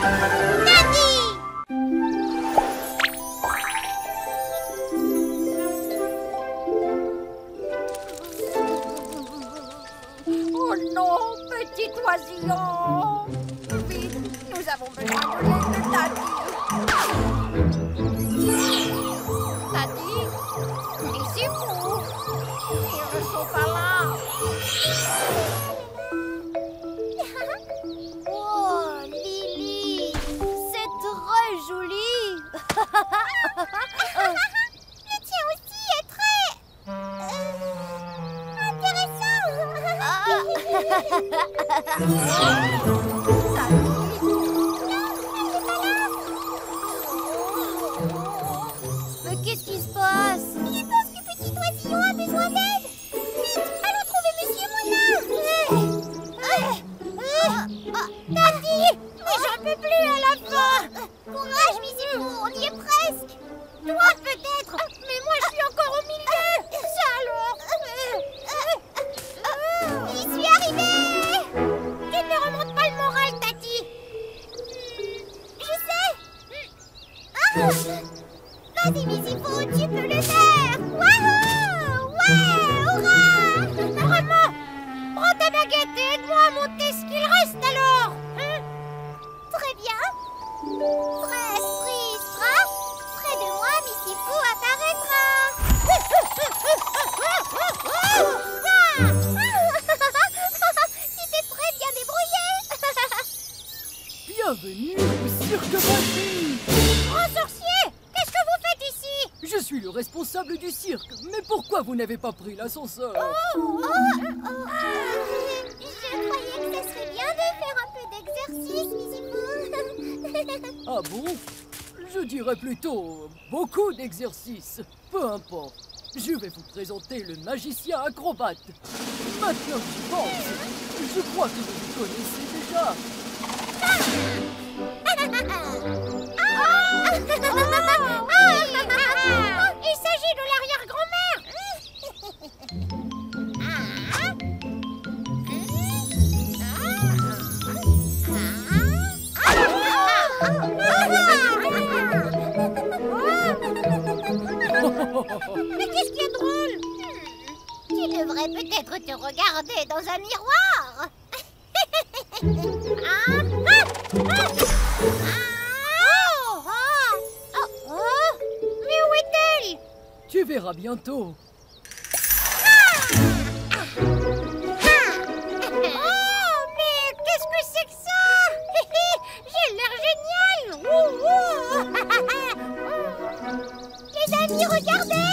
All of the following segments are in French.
Oh non, petit oisillon! Vite, nous avons besoin de l'aide de Tati. Tati, ici vous. Ils ne sont pas là. Oh, Lily, c'est très joli. Le tien aussi est très intéressant. Mais qu'est-ce qui se passe? Je pense que petit oisillon a besoin d'aide. Vite, allons trouver Monsieur Moulin. Tati, mais j'en peux plus à la fin. Courage, Mizipou, on y est presque. Toi, peut-être, mais moi, je suis encore au milieu. Ça alors. J'y suis arrivée. Tu ne me remontes pas le moral, Tati. Je sais. Vas-y, Mizipou, tu peux le faire. Wouhou! Ouais, hurrah! Vraiment. Prends ta baguette et aide-moi à monter ce qu'il reste alors. Très bien. Presse, prise, frappe. Près de moi, Mizipou apparaîtra. Tu t'es très bien débrouillé. Bienvenue au cirque magique. Grand sorcier, qu'est-ce que vous faites ici? Je suis le responsable du cirque. Mais pourquoi vous n'avez pas pris l'ascenseur? Je croyais que ça serait bien de faire un peu d'exercice, Mizipou. Ah bon? Je dirais plutôt beaucoup d'exercices. Peu importe. Je vais vous présenter le magicien acrobate. Maintenant que j'y pense, je crois que vous le connaissez déjà. Il s'agit de l'arrière-grand-mère. Mais qu'est-ce qui est drôle? Tu devrais peut-être te regarder dans un miroir. Mais où est-elle? Tu verras bientôt. Oh, mais qu'est-ce que c'est que ça? J'ai l'air génial. Les amis, regardez.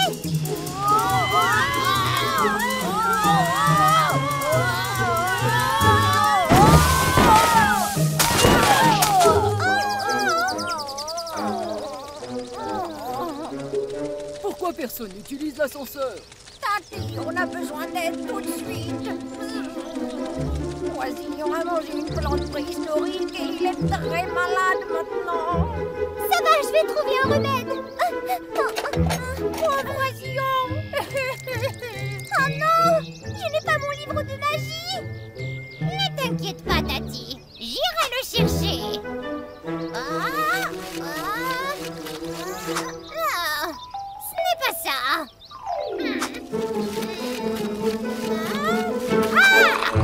Pourquoi personne n'utilise l'ascenseur? Tati, on a besoin d'aide tout de suite. Oisillon a mangé une plante préhistorique et il est très malade maintenant. Ça va, je vais trouver un remède. Pauvre oisillon. Oh non, je n'ai pas mon livre de magie. Ne t'inquiète pas, Tati. J'irai le chercher. Ce n'est pas ça.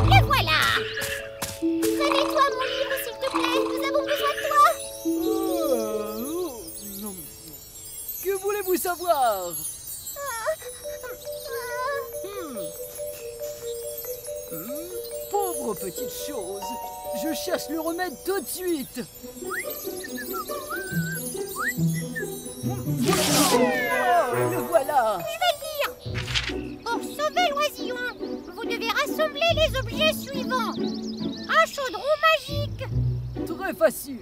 Le voilà. Remets-toi mon livre, s'il te plaît. Nous avons besoin de toi. Non. Que voulez-vous savoir? Pauvre petite chose. Je cherche le remède tout de suite. Le voilà. Je vais le dire. Pour sauver l'oisillon, vous devez rassembler les objets suivants. Un chaudron magique, Très facile.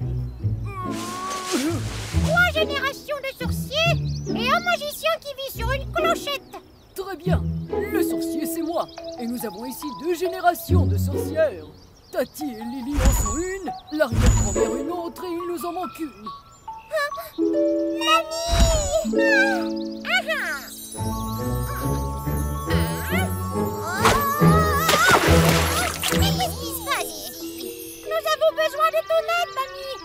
3 générations de sorciers et un magicien qui vit sur une clochette. Très bien. Le sorcier, c'est moi. Et nous avons ici 2 générations de sorcières. Tati et Lily en sont une, l'arrière-grand-mère une autre et il nous en manque une. Mamie! Mais qu'est-ce qui se passe ici? Nous avons besoin de ton aide, mamie.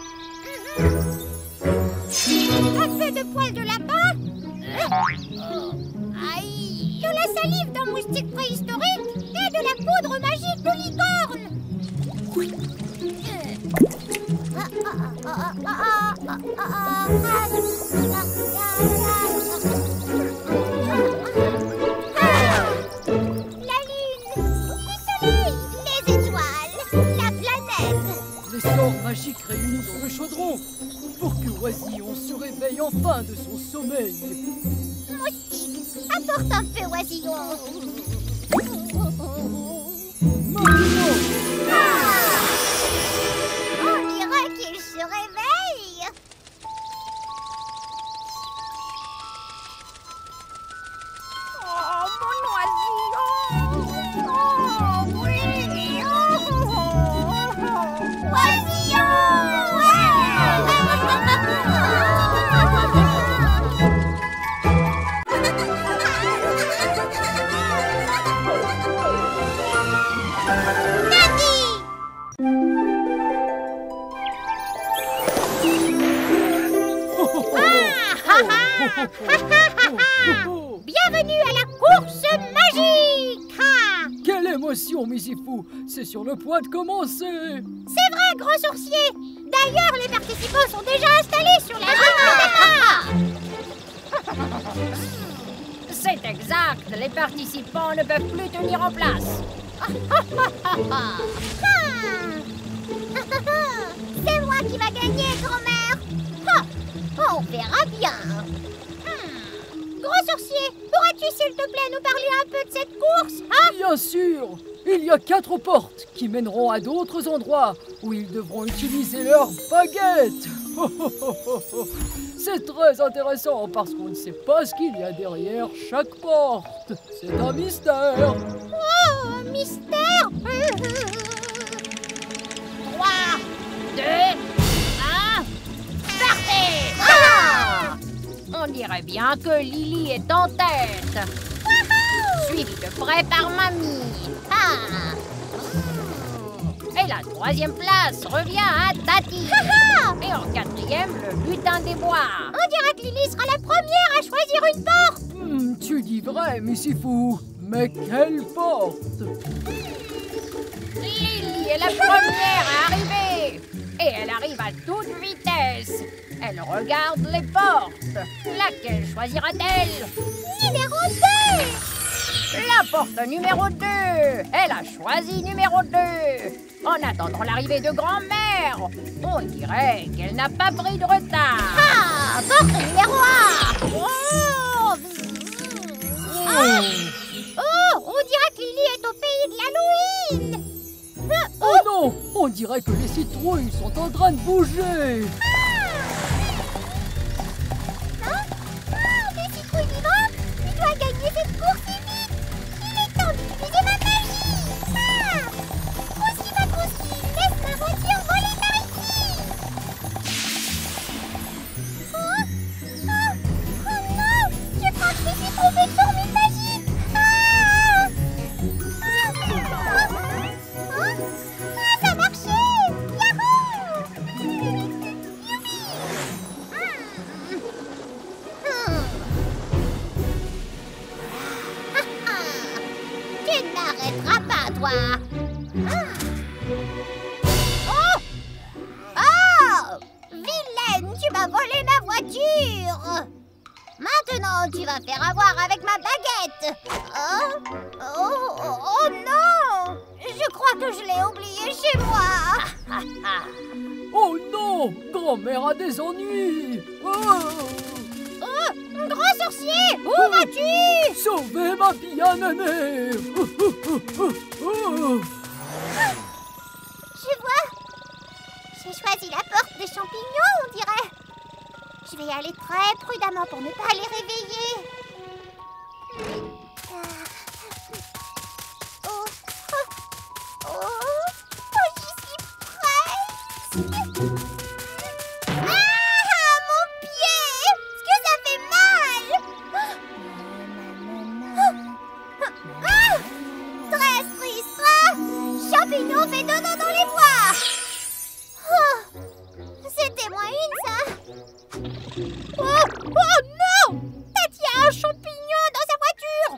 magique réunie dans le chaudron pour que Oisillon se réveille enfin de son sommeil. Moustique, apporte un peu, Oisillon. Maintenant, On dirait qu'il se réveille. Oh, mon oisillon! Oh, oui! Oisillon, bienvenue à la course magique. Ah, quelle émotion, Misifou! C'est sur le point de commencer! c'est vrai, gros sourcier. D'ailleurs, les participants sont déjà installés sur la ligne. C'est exact, les participants ne peuvent plus tenir en place. C'est moi qui va gagner, grand-mère. Ah, on verra bien. Gros sorcier, pourrais-tu s'il te plaît nous parler un peu de cette course, hein? Bien sûr! Il y a 4 portes qui mèneront à d'autres endroits où ils devront utiliser leurs baguettes. C'est très intéressant parce qu'on ne sait pas ce qu'il y a derrière chaque porte. C'est un mystère. Oh, un mystère. 3, 2, 1, partez! Ah! On dirait bien que Lily est en tête. Suivie de près par Mamie. Ah! Et la 3e place revient à Tati. Et en 4e, le lutin des bois. On dirait que Lily sera la première à choisir une porte. Tu dis vrai, Misifou. Mais quelle porte? Lily est la première à arriver. Et elle arrive à toute vitesse. Elle regarde les portes. Laquelle choisira-t-elle? Numéro 2. La porte numéro 2. Elle a choisi numéro 2. En attendant l'arrivée de grand-mère, on dirait qu'elle n'a pas pris de retard. Ah, porte numéro 1. Oh, on dirait que Lily est au pays de l'Halloween. Oh non! On dirait que les citrouilles sont en train de bouger. Des citrouilles vivantes, tu dois gagner cette course et vite. Il est temps d'utiliser ma magie. Coussi ma coussi, laisse ma voiture voler par ici. Oh non, je crois que je me suis trompée de formule magique. Ça a marché. Tu ne m'arrêteras pas, toi. Oh! Oh! Vilaine, tu m'as volé ma voiture. Maintenant, tu vas faire avoir avec ma baguette. Oh non! Je crois que je l'ai oublié chez moi. Oh non! Grand-mère a des ennuis. Oh! Oh, grand sorcier, où vas-tu? Sauvez ma bien-aimée. Je vois. J'ai choisi la porte des champignons, on dirait. Je vais y aller très prudemment pour ne pas les réveiller. J'y suis presque. Ah, mon pied! Est-ce que ça fait mal? Très triste. Champignon fait dodo dans les bois. C'était moins une, ça. Oh non! Tati a un champignon dans sa voiture.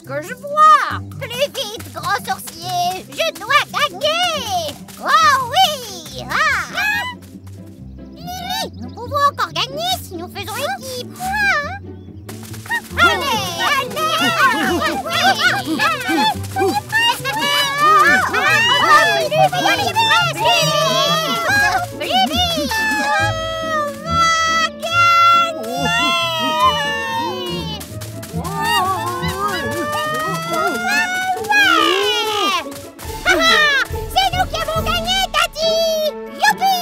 que je vois. Plus vite, grand sorcier. Je dois gagner. Oh oui. Lily, nous pouvons encore gagner si nous faisons équipe. Allez, c'est nous qui avons gagné, Tati! Youpi!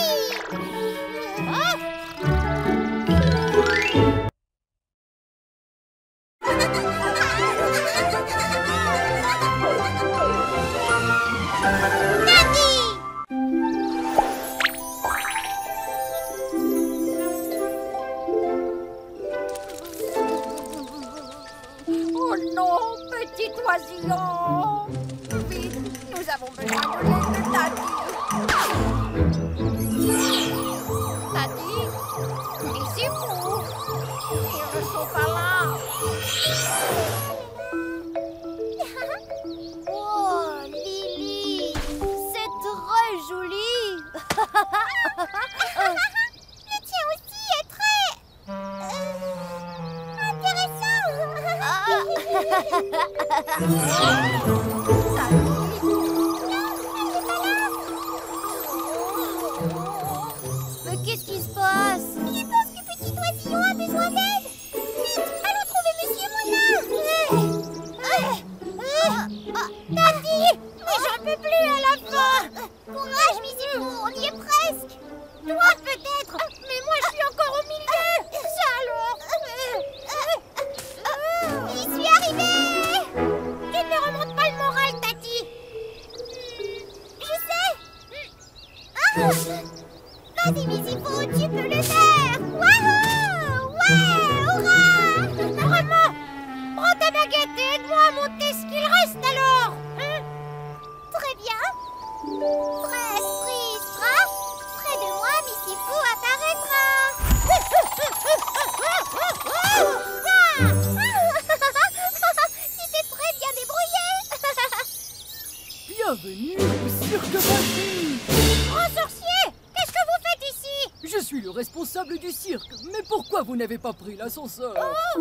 Oh non, petit oisillon. Vite, nous avons besoin de l'aide de Tati. Tati, ici vous. Ils ne sont pas là. Oh, Lily, c'est très joli. Le tien aussi est très intéressant. Mais qu'est-ce qui se passe? Je pense que petit oisillon a besoin d'aide. Vite, allons trouver Monsieur Moulin. Tati, mais j'en peux plus à la fin. Courage, Missy-Fou, on y est presque. Toi peut-être, mais moi je suis encore au milieu. Ça alors. J'y suis arrivée. Tu ne me remontes pas le moral, Tati. Je sais. Vas-y, Missy-Fou, tu peux le faire. Wouhou! Ouais, hurrah! Vraiment. Prends ta baguette et aide-moi à monter ce qu'il reste alors. Très bien. Presse, prise, frappe. Près de moi, Missy-Fou apparaîtra. Tu t'es très bien débrouillé. Bienvenue au cirque magique. Grand sorcier, qu'est-ce que vous faites ici? Je suis le responsable du cirque. Mais pourquoi vous n'avez pas pris l'ascenseur? Je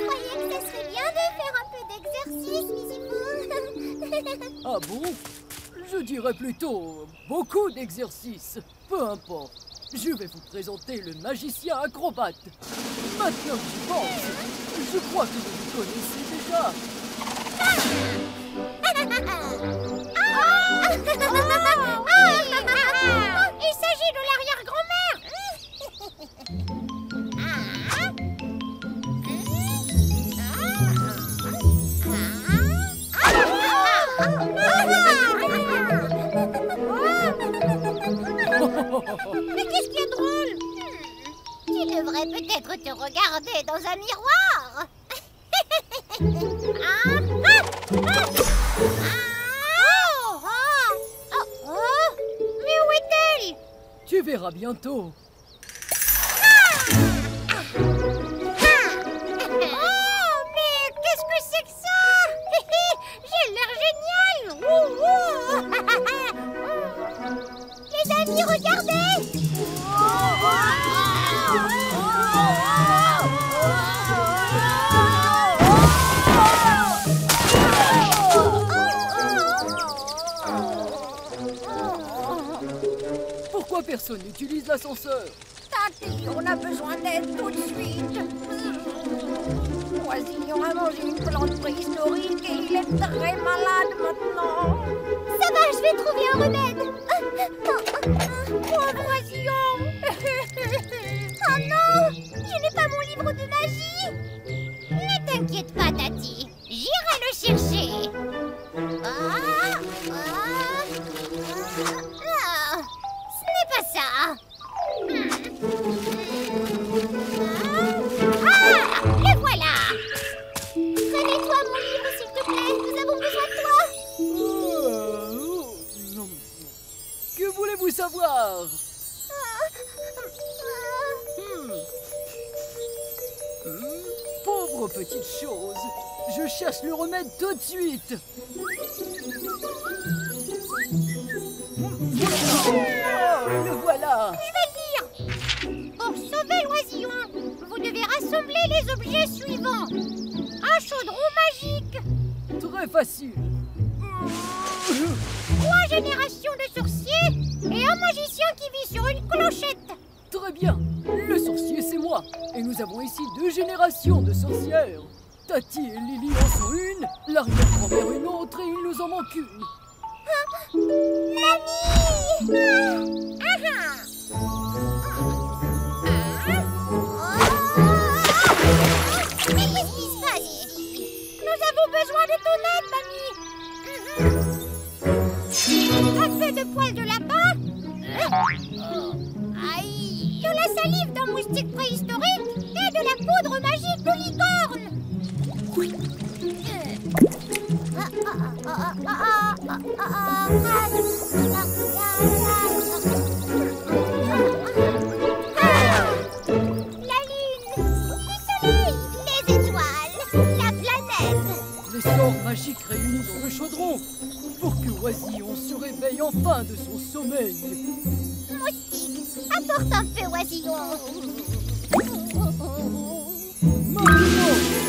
croyais que ça serait bien de faire un peu d'exercice, Missy-Fou. Ah bon? Je dirais plutôt beaucoup d'exercices. Peu importe. Je vais vous présenter le magicien acrobate. Maintenant que j'y pense, je crois que vous le connaissez déjà. Il s'agit de l'arrière-grand-mère. Mais qu'est-ce qui est drôle? Tu devrais peut-être te regarder dans un miroir. Mais où est-elle? Tu verras bientôt. Oh, mais qu'est-ce que c'est que ça? J'ai l'air génial. Les amis, regardez. Pourquoi personne n'utilise l'ascenseur? Tati, on a besoin d'aide tout de suite. Oisillon a mangé une plante préhistorique et il est très malade maintenant. Ça va, je vais trouver un remède. Pauvre oisillon. Oh non, je n'ai pas mon livre de magie. Ne t'inquiète pas, Tati. J'irai le chercher. Ce n'est pas ça. Le voilà. Remets-toi mon livre, s'il te plaît. Nous avons besoin de toi. Non. Que voulez-vous savoir? Pauvre petite chose. Je cherche le remède tout de suite. Oh, le voilà. Je vais le dire. Pour sauver l'oisillon, vous devez rassembler les objets suivants. Un chaudron magique, Très facile. 3 générations de sorciers et un magicien qui vit sur une clochette. Très bien. Le sorcier, c'est moi. Et nous avons ici 2 générations de sorcières. Tati et Lily en sont une, l'arrière-grand-mère une autre et il nous en manque une. Mamie! Mais qu'est-ce qui se passe ici? Nous avons besoin de ton aide, mamie. Un peu de poils de lapin. Aïe. De la salive d'un moustique préhistorique et de la poudre magique de licorne. La lune, le soleil, les étoiles, la planète. Les sorts magiques réunis dans le chaudron pour que Oisillon se réveille enfin de son sommeil. Moustique, apporte un peu, oisillon. Maintenant,